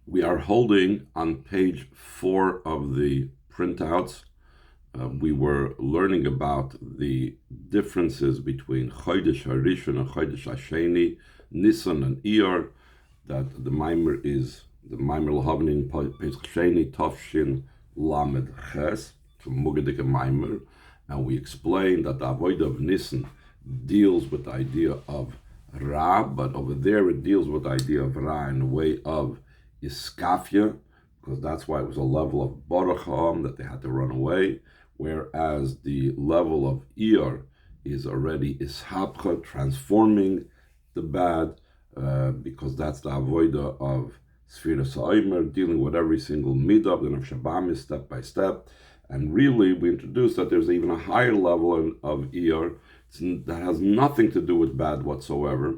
We are holding on page 4 of the printouts. We were learning about the differences between Chodesh Harishon and Chodesh Hasheni, Nisan and Iyar, that the Maimer is the Maimer L'Havnin Pesach Sheni Tafshin Lamed Ches, from Mugga Maimer, and we explained that the Avodah of Nisan deals with the idea of Ra, but over there it deals with the idea of Ra in a way of Iskafia, because that's why it was a level of Baruch Ha'am that they had to run away, whereas the level of Iyar is already Ishapcha, transforming the bad, because that's the Avodah of Sfira Sa'omer, dealing with every single midah, the Nefesh Habahamis, step by step. And really, we introduced that there's even a higher level of Iyar that has nothing to do with bad whatsoever.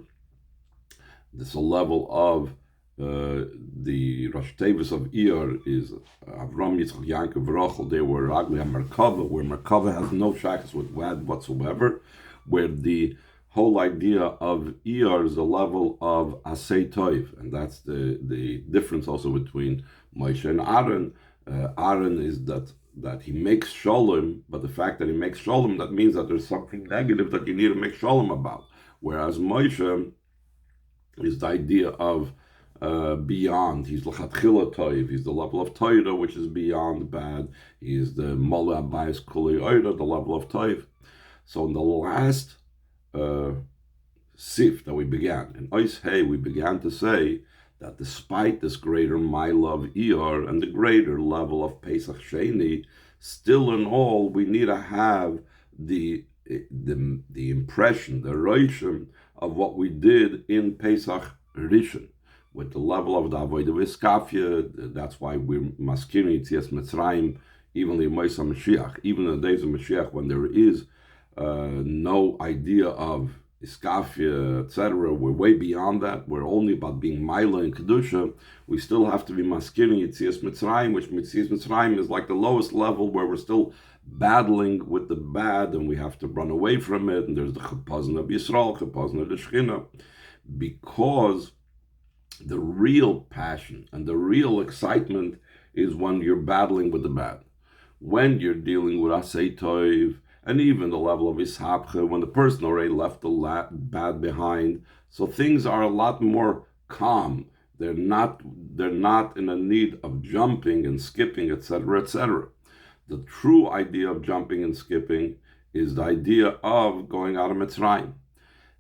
This is a level of the Rosh Tevis of Iyar is Avram, Yitzchak, Yaakov, Rachel. They were Ragli and Merkava, where Merkava has no shakes with bad whatsoever, where the whole idea of Iyar is a level of Asay Toiv, and that's the difference also between Moshe and Aaron. Aaron is that he makes shalom, but the fact that he makes shalom, that means that there's something negative that you need to make shalom about. Whereas Moshe is the idea of beyond. He's l'chatchila toiv. He's the level of Torah, which is beyond bad. He's the mola abayis kuli oida, the level of toiv. So in the last sif that we began, in Ois Hey, we began to say that despite this greater mile of Iyar and the greater level of Pesach Sheni, still in all, we need to have the impression, the roishim of what we did in Pesach Rishon, with the level of the Avodah V'Iskafia. That's why we're maskirin Yitzias Mitzrayim, even the Moisa Mashiach, even in the days of Mashiach, when there is no idea of Iskafia, etc. We're way beyond that. We're only about being Maila and Kedusha. We still have to be maskirin Yitzias Mitzrayim, which Yitzias Mitzrayim is like the lowest level where we're still battling with the bad and we have to run away from it. And there's the Chapazon of Yisrael, Chapazon of the Shechina, because the real passion and the real excitement is when you're battling with the bad. When you're dealing with Asay Toiv, and even the level of Ishapcha, when the person already left the bad behind. So things are a lot more calm. They're not in a need of jumping and skipping, etc., etc. The true idea of jumping and skipping is the idea of going out of Mitzrayim.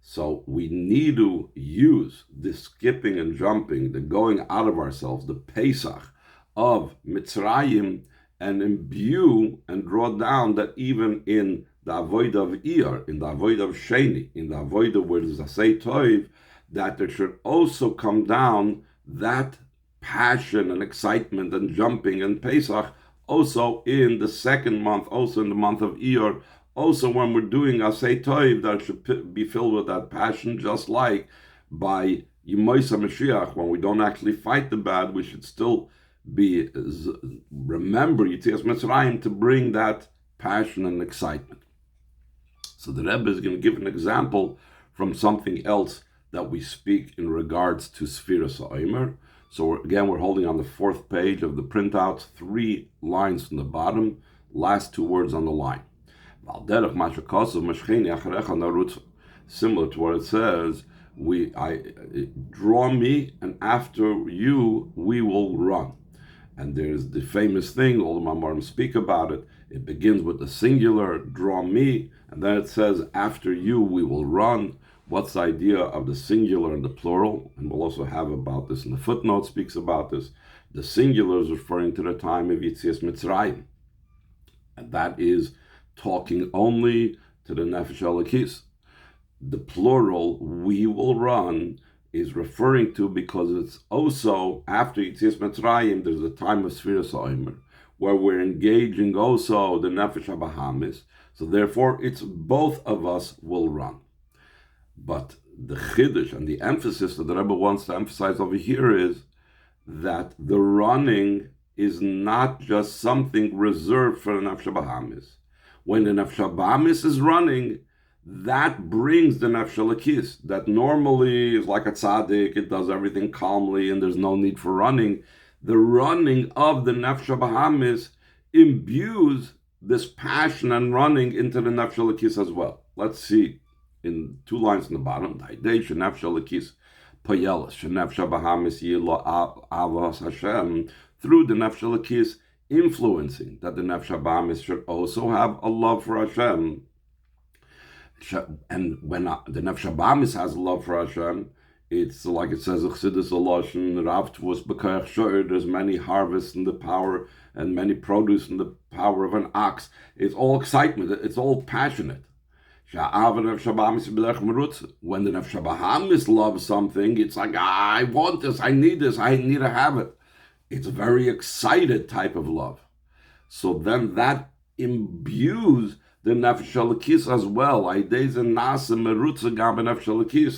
So we need to use the skipping and jumping, the going out of ourselves, the Pesach of Mitzrayim, and imbue and draw down that even in the Avodah of Iyar, in the Avodah of Sheni, in the Avodah where there's Asay Toiv, that there should also come down that passion and excitement and jumping and Pesach, also in the second month, also in the month of Iyar, also when we're doing Asay Toiv, that should be filled with that passion, just like by Yemoisa Mashiach, when we don't actually fight the bad, we should still remember Yitzias Mitzrayim to bring that passion and excitement. So the Rebbe is going to give an example from something else that we speak in regards to Sfira Sa'omer. So again, we're holding on the 4th page of the printouts, 3 lines from the bottom, last 2 words on the line. Similar to what it says, draw me, and after you we will run. And there's the famous thing, all the Mamarim speak about it. It begins with the singular, draw me, and then it says, after you we will run. What's the idea of the singular and the plural? And we'll also have about this in the footnote, speaks about this. The singular is referring to the time of Yitzias Mitzrayim. And that is talking only to the Nefesh Elokis. The plural, we will run, is referring to, because it's also after Yitzias Mitzrayim, there's a time of Sfira Sa'omer, where we're engaging also the Nefesh Habahamis. So therefore, it's both of us will run. But the Chiddush and the emphasis that the Rebbe wants to emphasize over here is that the running is not just something reserved for the Nefesh Habahamis. When the Nefesh Habahamis is running, that brings the nefesh elokis, that normally is like a tzaddik, it does everything calmly and there's no need for running. The running of the nefesh bahamis imbues this passion and running into the nefesh elokis as well. Let's see in 2 lines in the bottom. Nefesh elokis payelas shenefesh bahamis yilo avos Hashem, through the nefesh elokis influencing that the nefesh bahamis should also have a love for Hashem. And when the nefesh bahamis has a love for Hashem, it's like it says, there's many harvests in the power and many produce in the power of an ox. It's all excitement, it's all passionate. When the nefesh bahamis loves something, it's like, I want this, I need to have it. It's a very excited type of love. So then that imbues the nefesh elokis as well.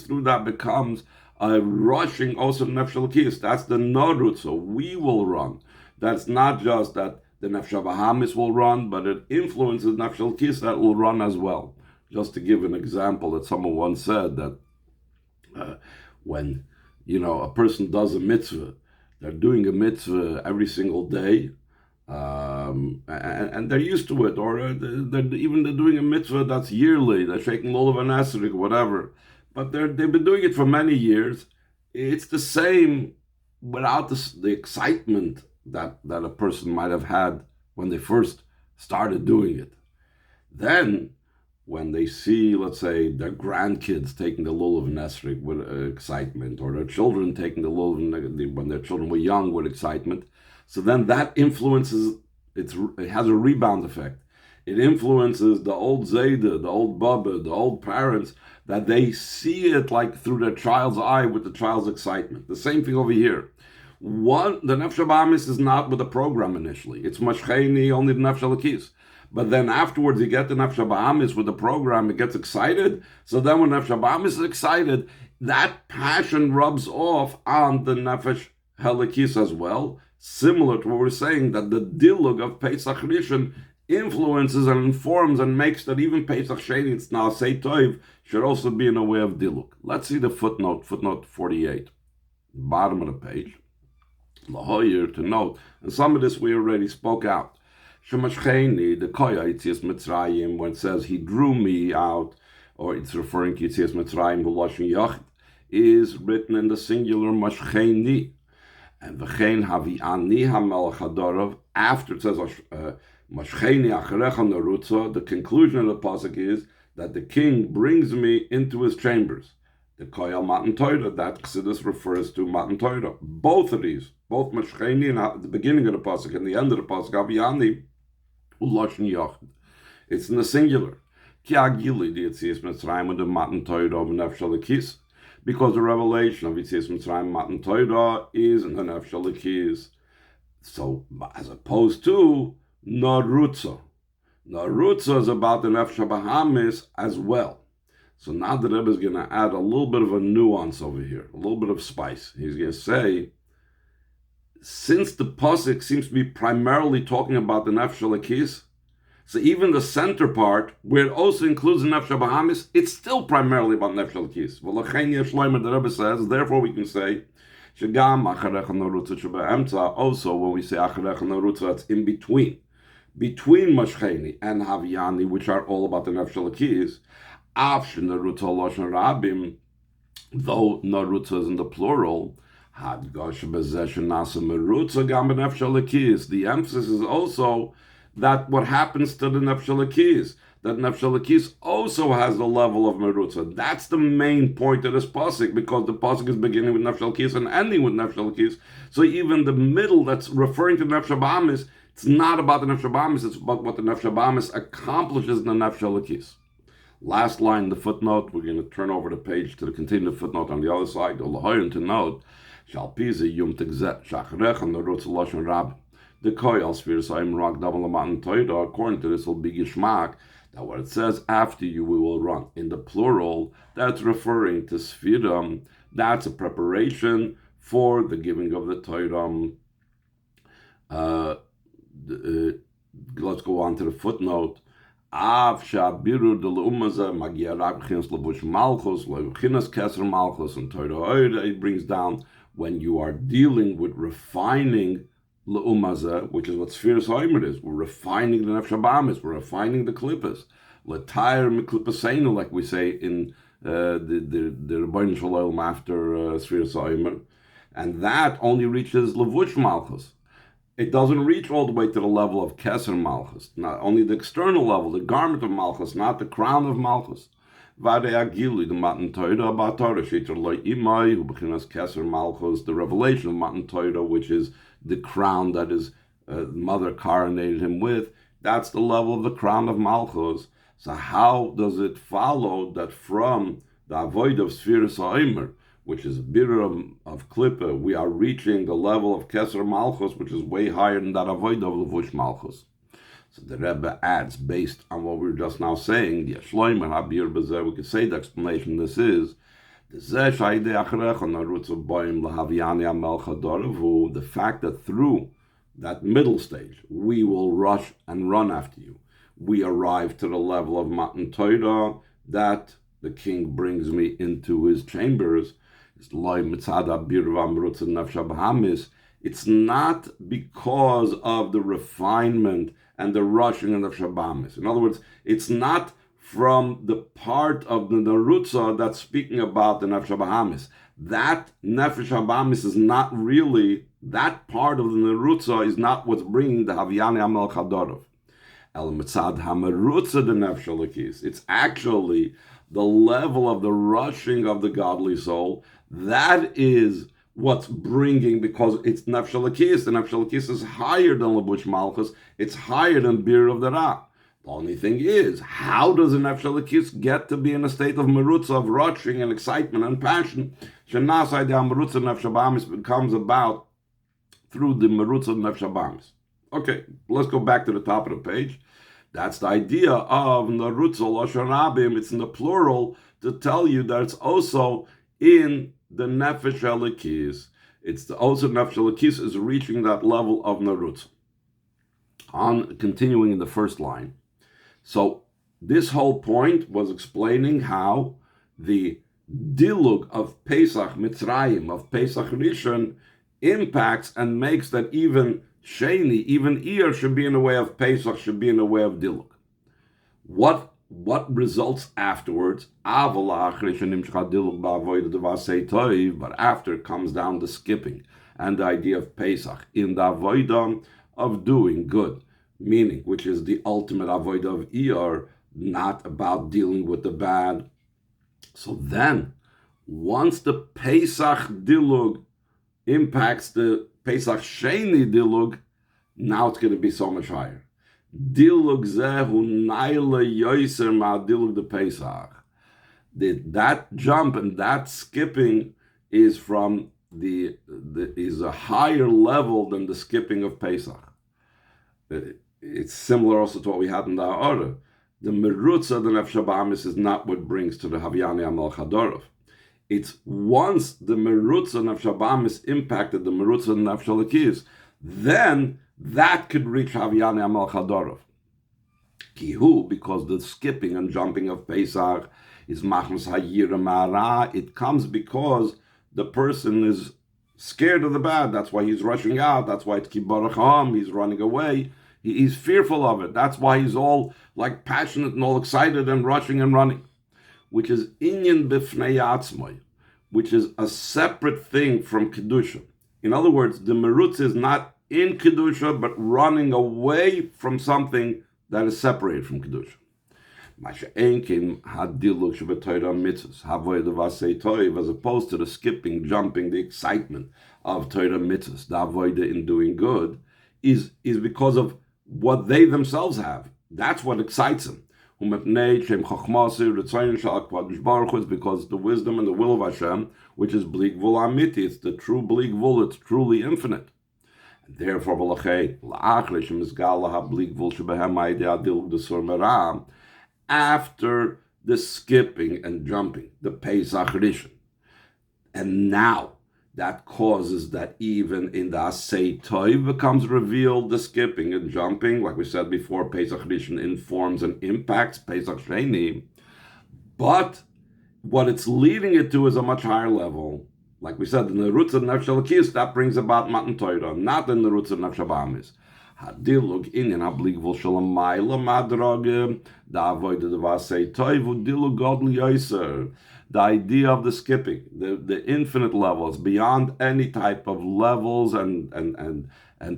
Through that becomes a rushing also nefesh elokis. That's the norutza. We will run. That's not just that the nefesh bahamis will run, but it influences nefesh elokis that will run as well. Just to give an example, that someone once said that when a person does a mitzvah, they're doing a mitzvah every single day. And they're used to it, or they're doing a mitzvah that's yearly, they're shaking lulav and esrog, whatever, but they've been doing it for many years. It's the same without the excitement that a person might have had when they first started doing it. Then, when they see, let's say, their grandkids taking the lulav and esrog with excitement, or their children taking the lulav when their children were young with excitement, so then that influences, it has a rebound effect. It influences the old Zayda, the old Baba, the old parents, that they see it like through their child's eye with the child's excitement. The same thing over here. The nefesh bahamis is not with the program initially. It's mashcheni, only the nefesh elokis. But then afterwards, you get the nefesh bahamis with the program, it gets excited. So then when nefesh bahamis is excited, that passion rubs off on the nefesh elokis as well. Similar to what we're saying, that the dilug of Pesach Rishon influences and informs and makes that even Pesach Sheni, it's now say toiv, should also be in a way of dilug. Let's see the footnote 48, bottom of the page. Lahoyer, to note, and some of this we already spoke out. Shemashcheni, the koya Yitzias Mitzrayim, when it says he drew me out, or it's referring to Yitzias Mitzrayim, V'loshen Yachid, is written in the singular mashcheni. And v'chein havi ani hamelech hadarav, after it says mashcheni acharecha narutza, the conclusion of the pasuk is that the king brings me into his chambers. The koyal matan Torah, that Chassidus refers to matan Torah. Both of these, both mashcheni and at the beginning of the pasuk and the end of the pasuk, havi ani uloshen yachid. It's in the singular. Ki agili di Yitzias Mitzrayim and the matan Torah of nefesh elokis. Because the revelation of Yitzias Mitzrayim Matan Torah is in the nefesh elokis. So, as opposed to Narutza. Narutza is about the nefesh bahamis as well. So now the Rebbe is going to add a little bit of a nuance over here, a little bit of spice. He's going to say, since the pasuk seems to be primarily talking about the nefesh elokis, so even the center part, where it also includes the nefesh bahamis, it's still primarily about nefesh elokis. The Rebbe says, therefore we can say, also when we say acharecha narutza, it's in between mashcheni and haviani, which are all about the nefesh elokis. Though narutza is in the plural, the emphasis is also that what happens to the nefesh elokis, that nefesh elokis also has the level of merutza. That's the main point of this pasuk, because the pasuk is beginning with nefesh elokis and ending with nefesh elokis. So even the middle that's referring to nefesh bahamis, it's not about the nefesh bahamis, it's about what the nefesh bahamis accomplishes in the nefesh elokis. Last line, the footnote, we're going to turn over the page to the continued footnote on the other side. To note, the koyal sphere I'm rock double amount Torah, according to this will be gishmak, that what it says after you we will run. In the plural, that's referring to sphiram, that's a preparation for the giving of the Torah. Let's go on to the footnote. Av Shabirur de Leumaza Magia Rabchins Labush Malchus, Lechinas Kesser Malchus, and Torah it brings down when you are dealing with refining Leumaza, which is what Spheres Hoimer is. We're refining the Nefesh Habahamis, we're refining the Klippas. Letire Miklipaseinu, like we say in the Rebbeinu Shalom after Spheres Hoimer. And that only reaches Levush Malchus. It doesn't reach all the way to the level of Keser Malchus, not only the external level, the garment of Malchus, not the crown of Malchus. The Matan Torah about Torah, Keser Malchus, the revelation of Matan Torah, which is the crown that his mother coronated him with. That's the level of the crown of Malchus. So how does it follow that from the avoid of Spheres Ha'omer, which is Birur of Klippa, we are reaching the level of Keser Malchus, which is way higher than that avoid of Levush Malchus? So the Rebbe adds, based on what we were just now saying, the Ashloim and Habir Bezer, we could say the explanation this is, the fact that through that middle stage, we will rush and run after you. We arrive to the level of Matan Torah, that the king brings me into his chambers. It's not because of the refinement and the rushing of Nefesh Habahamis. In other words, it's not from the part of the Narutza that's speaking about the Nefesh Habahamis. That Nefesh Habahamis is not really, that part of the Narutza is not what's bringing the Havyani Amel Chadorov. El Mitzad HaMerutza the Nefesh Elokis. It's actually the level of the rushing of the godly soul. That is what's bringing, because it's Nefesh Elokis. The Nefesh Elokis is higher than Levush Malchus. It's higher than Bir of the Ra. The only thing is, how does a Nefesh Elokis get to be in a state of merutza, of rushing and excitement and passion? Shenasai de merutza Nefesh Habahamis becomes about through the merutza Nefesh Habahamis. Okay, let's go back to the top of the page. That's the idea of Narutza Lashon Rabim. It's in the plural to tell you that it's also in the Nefesh Elokis. It's the also Nefesh Elokis is reaching that level of Narutza. On continuing in the first line. So this whole point was explaining how the dilug of Pesach Mitzrayim, of Pesach Rishon, impacts and makes that even Sheni, even Iyar should be in the way of Pesach, should be in the way of dilug. What results afterwards? But after comes down the skipping and the idea of Pesach in the avodah of doing good, meaning which is the ultimate avodah of Iyar, not about dealing with the bad. So then, once the Pesach dilug impacts the Pesach Sheni dilug, now it's going to be so much higher. Dilug zehu naila yoiser ma dilug the Pesach. That jump and that skipping is from is a higher level than the skipping of Pesach. It's similar also to what we had in the Ha'ara. The merutza, the Nefesh Habahamis, is not what brings to the Havyani Amel Chadorov. It's once the merutza Nefesh Habahamis impacted the merutza Nefesh Elokis, then that could reach Havyani Amel Chadorov. Kihu, because the skipping and jumping of Pesach is machmas hayira mara. It comes because the person is scared of the bad. That's why he's rushing out. That's why it's kibaracham. He's running away. He's fearful of it. That's why he's all like passionate and all excited and rushing and running, which is inyan b'fnei atzmai, which is a separate thing from kedusha. In other words, the merutz is not in kedusha, but running away from something that is separated from kedusha. As opposed to the skipping, jumping, the excitement of Torah mitzvahs, the avodah in doing good, is because of what they themselves have. That's what excites them. It's because the wisdom and the will of Hashem, which is bli gvul amiti, it's the true bli gvul, it's truly infinite. And therefore, after the skipping and jumping, the Pesach Rishon, and now that causes that even in the Asay Toiv becomes revealed the skipping and jumping. Like we said before, Pesach Rishon informs and impacts Pesach Sheni. But what it's leading it to is a much higher level. Like we said, in the roots of Nefesh Elokis, that brings about Matan Torah, not in the roots of Nefesh Abamis. Hadilug inyan abligvul shalamayla madrage da avoided the vasei toivu dilu godly yoser. The idea of the skipping, the infinite levels beyond any type of levels and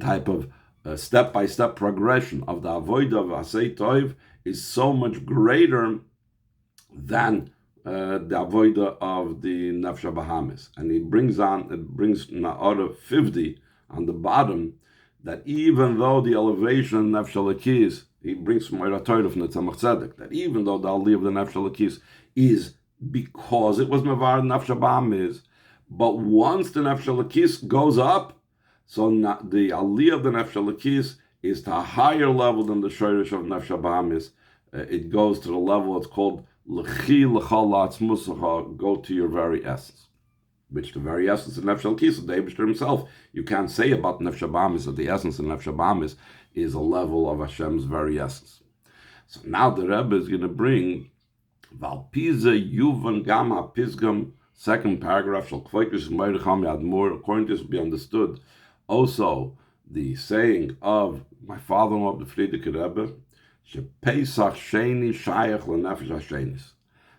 type of step-by-step progression of the avoid of vasei toiv is so much greater than the avoida of the Nefesh Bahamis. And he brings Na'ara 50 on the bottom, that even though the elevation of Nefesh Elokis, he brings from Moira Torah from the Tzemach Tzedek, that even though the Aliyah of the Nefesh Elokis is because it was Mevar Nefesh Bahamis, but once the Nefesh Elokis goes up, so the Aliyah of the Nefesh Elokis is to a higher level than the Shoresh of Nefesh Bahamis. It goes to the level it's called L'chi l'chal la'atzmusacha, go to your very essence, which the very essence of Nefesh Elokis is the Eibishter himself. You can't say about Nefesh Bahamis that the essence of Nefesh Bahamis is a level of Hashem's very essence. So now the Rebbe is going to bring Valpiza Yuvan Gam HaPizgam, second paragraph, Shal Kvoikis Meiracham Yadmur. According to this, will be understood also the saying of my father-in-law, the Frierdiker Rebbe, Pesach Sheni Shayach LeNefesh HaShenis,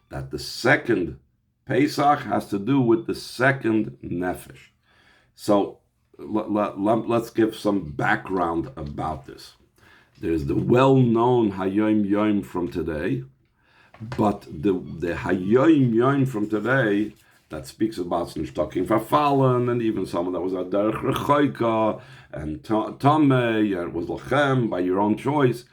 that the second Pesach has to do with the second Nefesh. So let's give some background about this. There's the well-known Hayom Yom from today, but the Hayom Yom from today that speaks about Nishtakim Verfallen, and even someone that was a Derech Rechoika, and Tameh, and it was Lachem, by your own choice.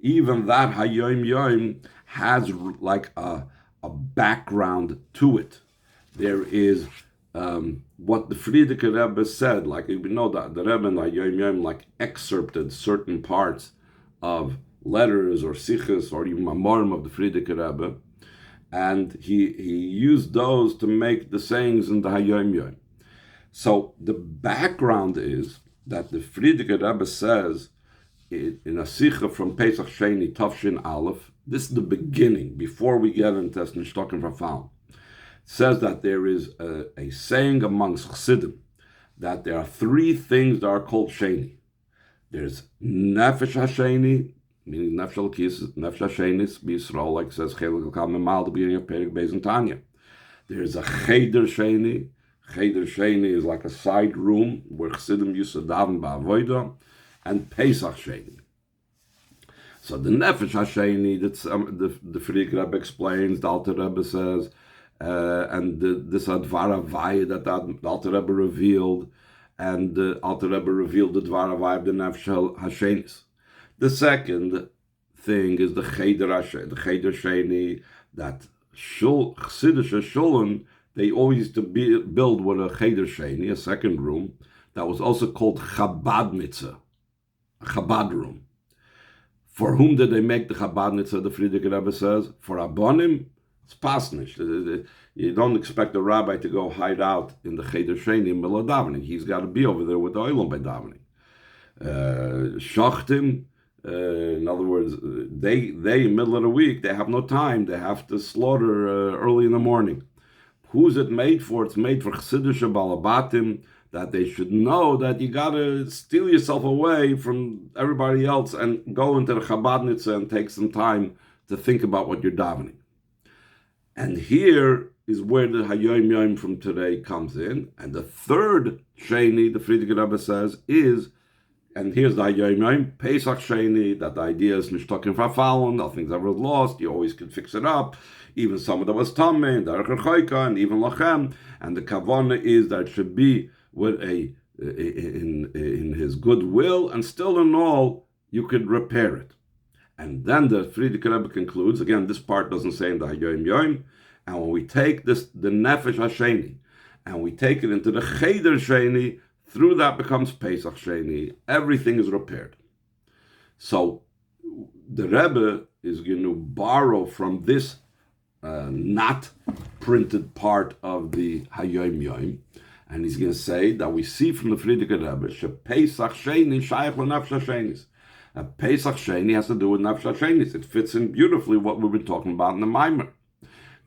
Even that Hayom Yom has like a background to it. There is what the Frierdiker Rebbe said, like we know that the Rebbe and Hayom Yom like excerpted certain parts of letters or sichos or even mamorim of the Frierdiker Rebbe, and he used those to make the sayings in the Hayom Yom. So the background is that the Frierdiker Rebbe says in a sicha from Pesach Sheni Tafshin Aleph, this is the beginning, before we get into Nishtakim Verfallen. It says that there is a saying amongst Chassidim that there are three things that are called Sheni. There's Nefesh HaSheni, meaning Nefesh Elokis, Nefesh HaShenis, B'Yisrael, like says Chelik Al Memal, the beginning of Perek Beis and Tanya. There's a Cheder Sheni. Cheder Sheni is like a side room where Chassidim used to daven ba'avodah, and Pesach Sheni. So the Nefesh HaSheni, that's the Frierdiker Rebbe explains, the Alter Rebbe says, and this Dvar Havaya that the Alter Rebbe revealed, and the Alter Rebbe revealed the Dvar Havaya of the Nefesh HaShenis. The second thing is the Cheder Sheni, that Chassidish Shulen, they always used to build with a Cheder Sheni, a second room, that was also called Chabad Mitzvah, a Chabad room. For whom did they make the Chabad Mitzvah, the Frierdiker Rebbe says? For Abonim, it's pasnish. You don't expect a rabbi to go hide out in the Cheder Sheni in middle of davening. He's got to be over there with the oilam by davening. Shachtim, in other words, they in middle of the week, they have no time. They have to slaughter early in the morning. Who's it made for? It's made for Chassidish Balabatim, that they should know that you got to steal yourself away from everybody else and go into the Chabadnitza and take some time to think about what you're davening. And here is where the Hayom Yom from today comes in. And the third Sheni, the Frierdiker Rebbe says, is, and here's the Hayom Yom, Pesach Sheni, that the idea is Nishtakim Verfallen, nothing's ever lost, you always can fix it up, even some of that was Tameh, and Derech Rechoika, and even Lachem, and the Kavanah is that it should be with in his goodwill, and still in all, you could repair it. And then the Frierdiker Rebbe concludes, again, this part doesn't say in the Hayom Yom, and when we take this, the Nefesh HaSheni, and we take it into the Cheder Sheni, through that becomes Pesach Sheni, everything is repaired. So the Rebbe is going to borrow from this not printed part of the Hayom Yom, And he's going to say that we see from the Frierdiker Rebbe, Pesach Sheni Shaykh L'Nefesh Shenis. Pesach Sheni has to do with Nefesh Shenis. It fits in beautifully what we've been talking about in the Maimer.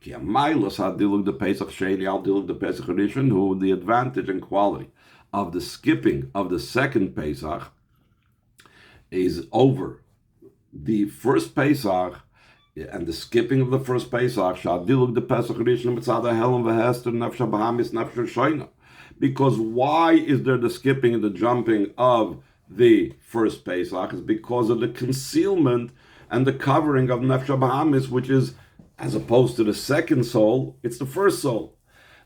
Ki Amailos Hadilug the Pesach Sheni, Al Dilug the Pesach Rishon, who the advantage and quality of the skipping of the second Pesach is over the first Pesach, and the skipping of the first Pesach, Shadilug the Pesach Rishon Mitzad Helen v'Hester Nefesh Bahamis Nefesh Shoina. Because why is there the skipping and the jumping of the first Pesach? Is because of the concealment and the covering of Nefesh Bahamis, which is, as opposed to the second soul, it's the first soul.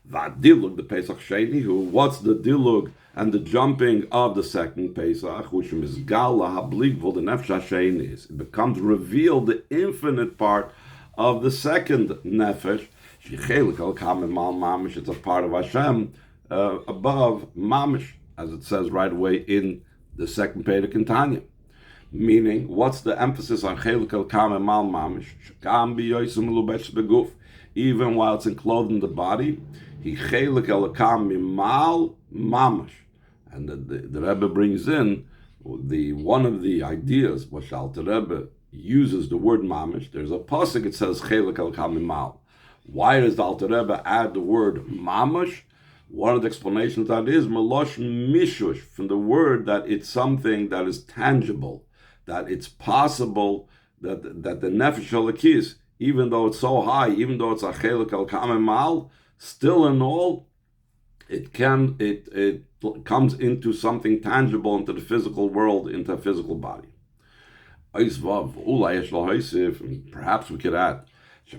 V'adilug the Pesach Sheni, who what's the dilug and the jumping of the second Pesach, which is Gala Habligvul the Nefesh Shenis. It becomes revealed the infinite part of the second Nefesh. Shechelik al Kamim Mal Mamish. It's a part of Hashem above Mamish, as it says right away in the second Perek in Tanya. Meaning, what's the emphasis on Chelik al Kamim Mal Mamish? Shekam biyosim lubesh beguf. Even while it's enclosed in the body, he chelik el kamim mal mamash. And the Rebbe brings in one of the ideas, which Alter Rebbe uses the word mamish. There's a pasuk, it says chelik el kamim mal. Why does the Alter Rebbe add the word mamash? One of the explanations that is melosh mishush, from the word that it's something that is tangible, that it's possible that the nefesh halakis, even though it's so high, even though it's a chelik el kamim mal, still in all, it comes into something tangible, into the physical world, into a physical body. Perhaps we could add the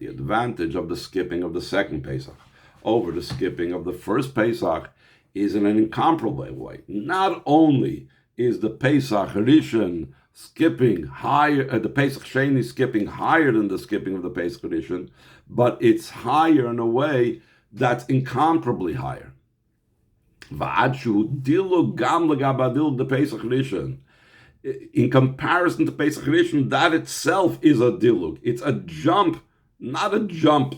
advantage of the skipping of the second Pesach over the skipping of the first Pesach is in an incomparable way. Not only is the Pesach Rishon skipping higher, the Pesach Sheni skipping higher than the skipping of the Pesach Rishon, but it's higher in a way that's incomparably higher. In comparison to Pesach Rishon, that itself is a dilug. It's a jump, not a jump.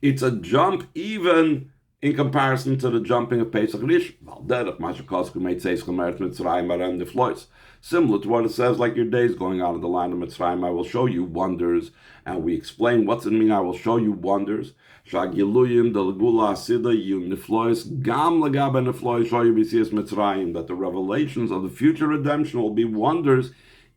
It's a jump even in comparison to the jumping of Pesach Rishon. Similar to what it says, like your days going out of the land of Mitzrayim, I will show you wonders. And we explain what's it mean, I will show you wonders. That the revelations of the future redemption will be wonders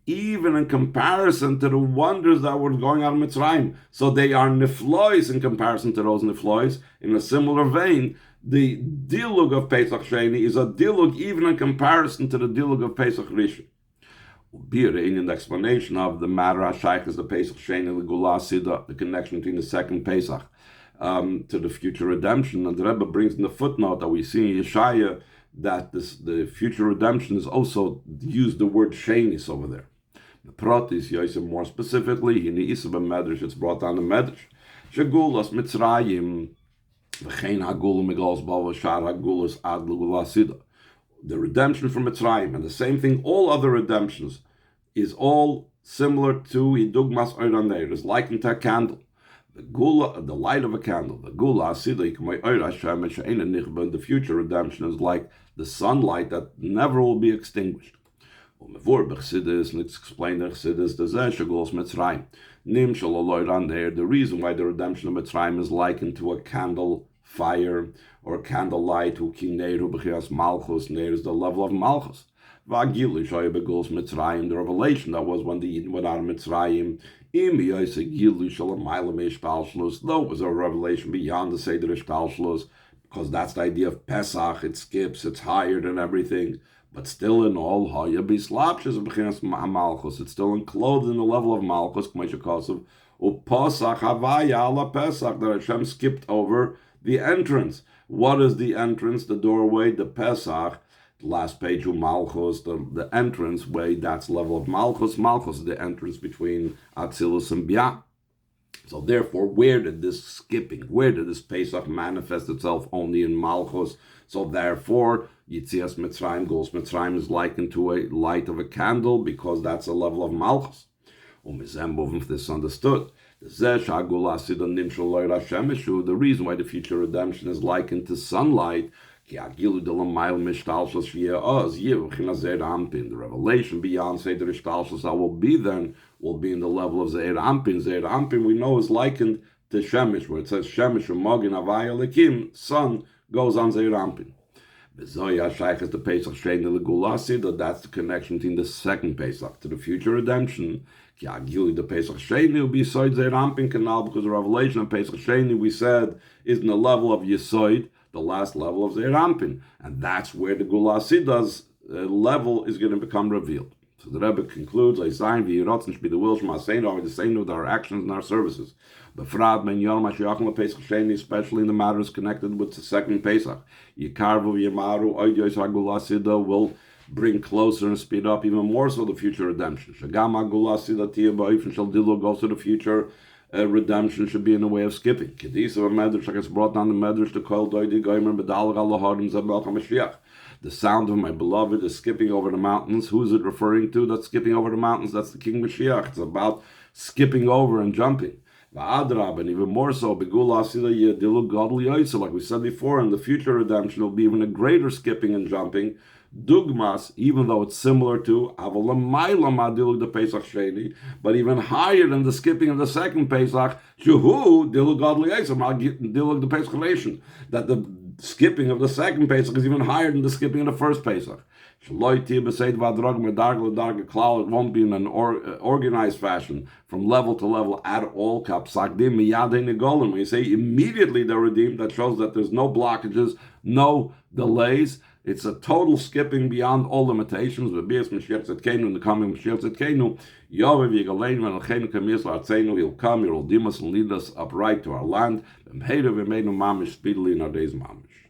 even in comparison to the wonders that were going on in Mitzrayim. So they are niflois in comparison to those niflois. In a similar vein, the dilug of Pesach Sheni is a dilug even in comparison to the dilug of Pesach Rishon. In the explanation of the matter, Hashaykh is the Pesach Sheni, the Gula Sida, the connection between the second Pesach to the future redemption. And the Rebbe brings in the footnote that we see in Yeshaya that the future redemption is also used the word Shenis over there. The Prat is Yosef more specifically, in the Isabah Medrash, it's brought down the Medrash. Shegulas Mitzrayim, V'chein Hagula Miglos Bava Shar Hagulas Ad L'Gula Sida. The redemption from Mitzrayim, and the same thing, all other redemptions, is all similar to Idugmas Oiraneir, is likened to a candle. The gula, the light of a candle. The gula the future redemption is like the sunlight that never will be extinguished. And it's explained in Chassidus, the reason why the redemption of Mitzrayim is likened to a candle fire or candle light, who malchus, neir is the level of malchus. The revelation that was when the Yidden went out of Mitzrayim, though it was a revelation beyond the Seder Ishtalshlus, because that's the idea of Pesach, it skips, it's higher than everything, but still in all, it's still enclosed in the level of Malchus, that Hashem skipped over the entrance. What is the entrance? The doorway, the Pesach. Last page, Malchus, the entrance way, that's level of Malchus. Malchus is the entrance between Atzilus and Bia. So therefore, where did this skipping, where did this Pesach manifest itself? Only in Malchus. So therefore, Yitzias Mitzrayim, Golos Mitzrayim is likened to a light of a candle, because that's a level of Malchus. This understood. The reason why the future redemption is likened to sunlight, the revelation beyond Seder Ishtalshus that will be then will be in the level of Zeir Ampin. Zeir Ampin we know is likened to Shemesh, where it says Shemesh Mogin Avaya Lekim, sun goes on Zeir Ampin. That's the connection between the second Pesach to the future redemption. The Pesach Sheni besides Zeir Ampin canal, because the revelation of Pesach Sheni we said is in the level of Yesoid, the last level of Zeir Ampin, and that's where the Gula Sida's level is going to become revealed. So the Rebbe concludes, the same with our actions and our services. Especially in the matters connected with the second Pesach. Will bring closer and speed up even more so the future redemption. Also the future redemption should be in a way of skipping. Kedisa of a medrash, like it's brought down the medrash to Kol Doidi Goymer B'Dalag Alaharim Zabel HaMashiach. The sound of my beloved is skipping over the mountains. Who is it referring to? That's skipping over the mountains. That's the King Mashiach. It's about skipping over and jumping. And even more so, like we said before, in the future redemption will be even a greater skipping and jumping. Dugmas, even though it's similar to the Pesach Sheni, but even higher than the skipping of the second Pesach, the Pesach relation, that the skipping of the second Pesach is even higher than the skipping of the first Pesach. It won't be in an organized fashion from level to level at all. When you say immediately they're redeemed, that shows that there's no blockages, no delays. It's a total skipping beyond all limitations. In the coming Mashiach Tzidkenu, he'll come, he'll redeem us and lead us upright to our land. Speedily in our days mamish.